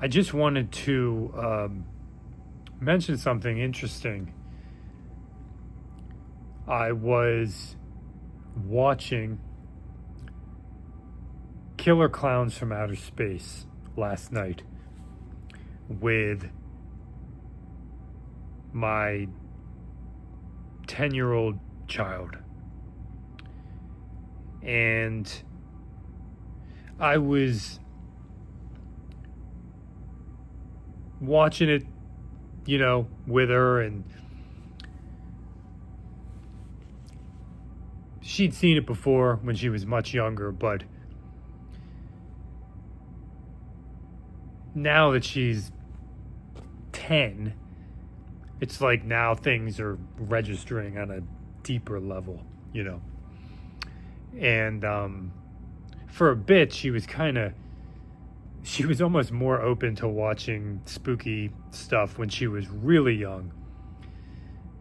I just wanted to mention something interesting. I was watching Killer Clowns from Outer Space last night with my 10-year-old child. And I was watching it, with her, and she'd seen it before when she was much younger, but now that she's 10, it's like now things are registering on a deeper level, And for a bit, she was almost more open to watching spooky stuff when she was really young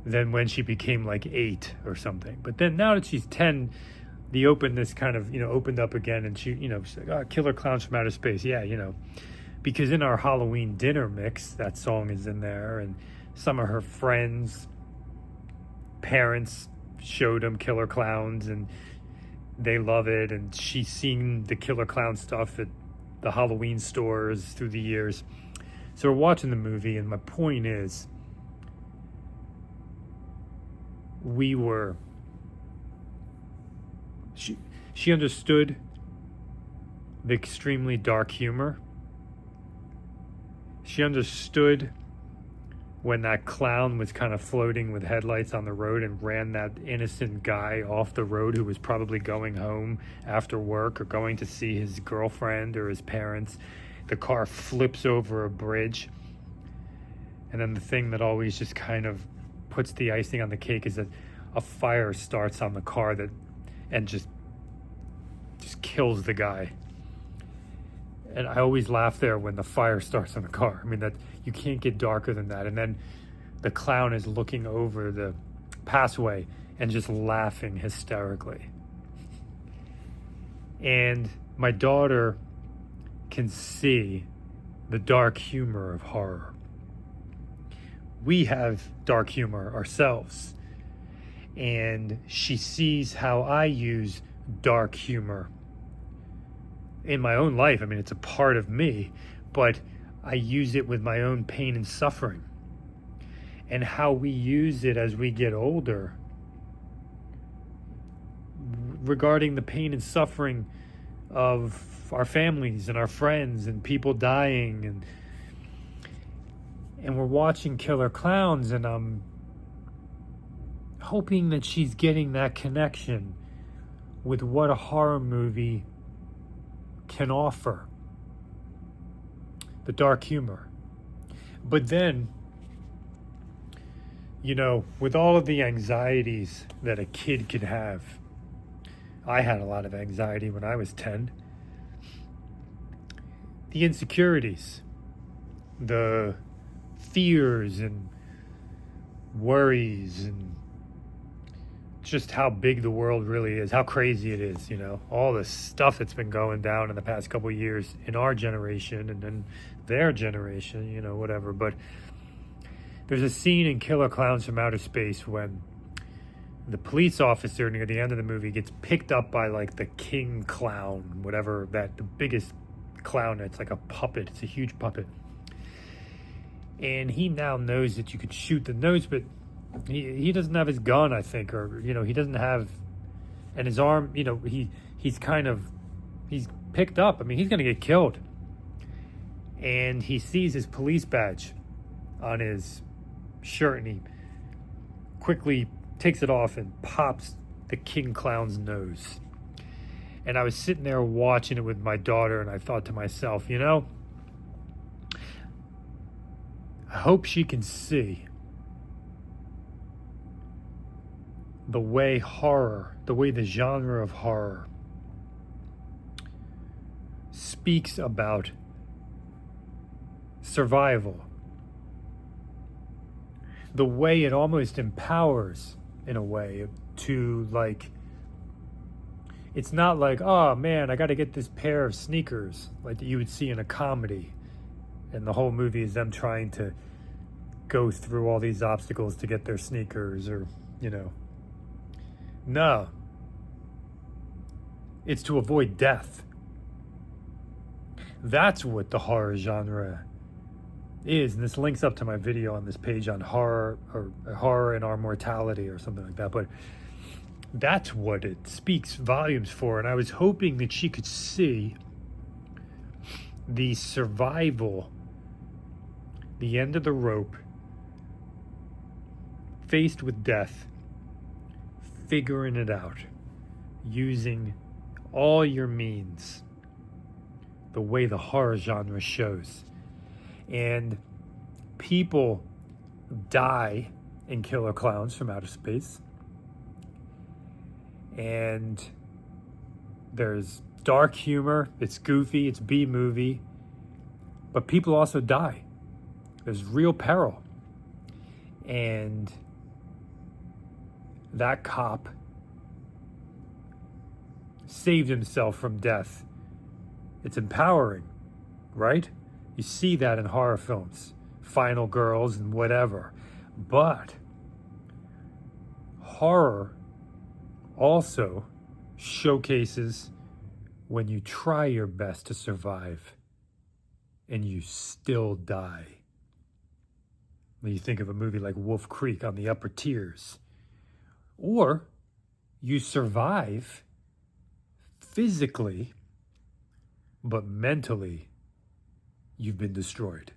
than when she became like 8 or something. But then now that she's 10, the openness kind of, opened up again, and she's like, oh, Killer Clowns from Outer Space. Yeah, because in our Halloween dinner mix, that song is in there, and some of her friends' parents showed them Killer Clowns, and they love it, and she's seen the Killer Clown stuff at the Halloween stores through the years. So we're watching the movie, and my point is, she understood the extremely dark humor. She understood when that clown was kind of floating with headlights on the road and ran that innocent guy off the road who was probably going home after work or going to see his girlfriend or his parents. The car flips over a bridge. And then the thing that always just kind of puts the icing on the cake is that a fire starts on the car and just kills the guy. And I always laugh there when the fire starts on the car. I mean, that you can't get darker than that. And then the clown is looking over the passway and just laughing hysterically. And my daughter can see the dark humor of horror. We have dark humor ourselves. And she sees how I use dark humor in my own life. I mean, it's a part of me, but I use it with my own pain and suffering. And how we use it as we get older regarding the pain and suffering of our families and our friends and people dying, and we're watching Killer Clowns, and I'm hoping that she's getting that connection with what a horror movie can offer. The dark humor. But then, with all of the anxieties that a kid could have, I had a lot of anxiety when I was 10. The insecurities, the fears and worries, and just how big the world really is, how crazy it is, all the stuff that's been going down in the past couple of years in our generation and then their generation, whatever. But there's a scene in Killer Clowns from Outer Space when the police officer near the end of the movie gets picked up by like the king clown, whatever, the biggest clown. It's like a puppet. It's a huge puppet. And he now knows that you could shoot the nose, but he doesn't have his gun, I think, or he doesn't have, and his arm, he's picked up. I mean, he's gonna get killed. And he sees his police badge on his shirt, and he quickly takes it off and pops the king clown's nose. And I was sitting there watching it with my daughter, and I thought to myself, I hope she can see the way the genre of horror speaks about survival. The way it almost empowers, in a way, to like, it's not like, oh man, I got to get this pair of sneakers like that you would see in a comedy. And the whole movie is them trying to go through all these obstacles to get their sneakers, or, you know. No. It's to avoid death. That's what the horror genre is. And this links up to my video on this page on horror, or horror and our mortality, or something like that. But that's what it speaks volumes for. And I was hoping that she could see the survival, the end of the rope, faced with death, figuring it out, using all your means, the way the horror genre shows. And people die in Killer Klowns from Outer Space. And there's dark humor, it's goofy, it's B-movie, but people also die. There's real peril. And that cop saved himself from death. It's empowering, right? You see that in horror films, Final Girls and whatever. But horror also showcases when you try your best to survive and you still die. When you think of a movie like Wolf Creek on the upper tiers, or you survive physically, but mentally you've been destroyed,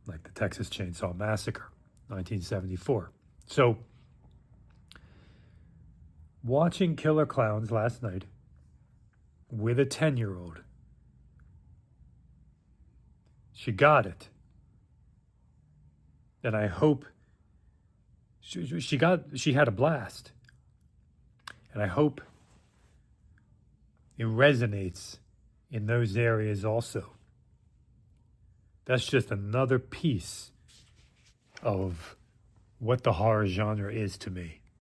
like the Texas Chainsaw Massacre, 1974. So, watching Killer Klowns last night with a 10-year-old, she got it. And I hope she had a blast. And I hope it resonates in those areas also. That's just another piece of what the horror genre is to me.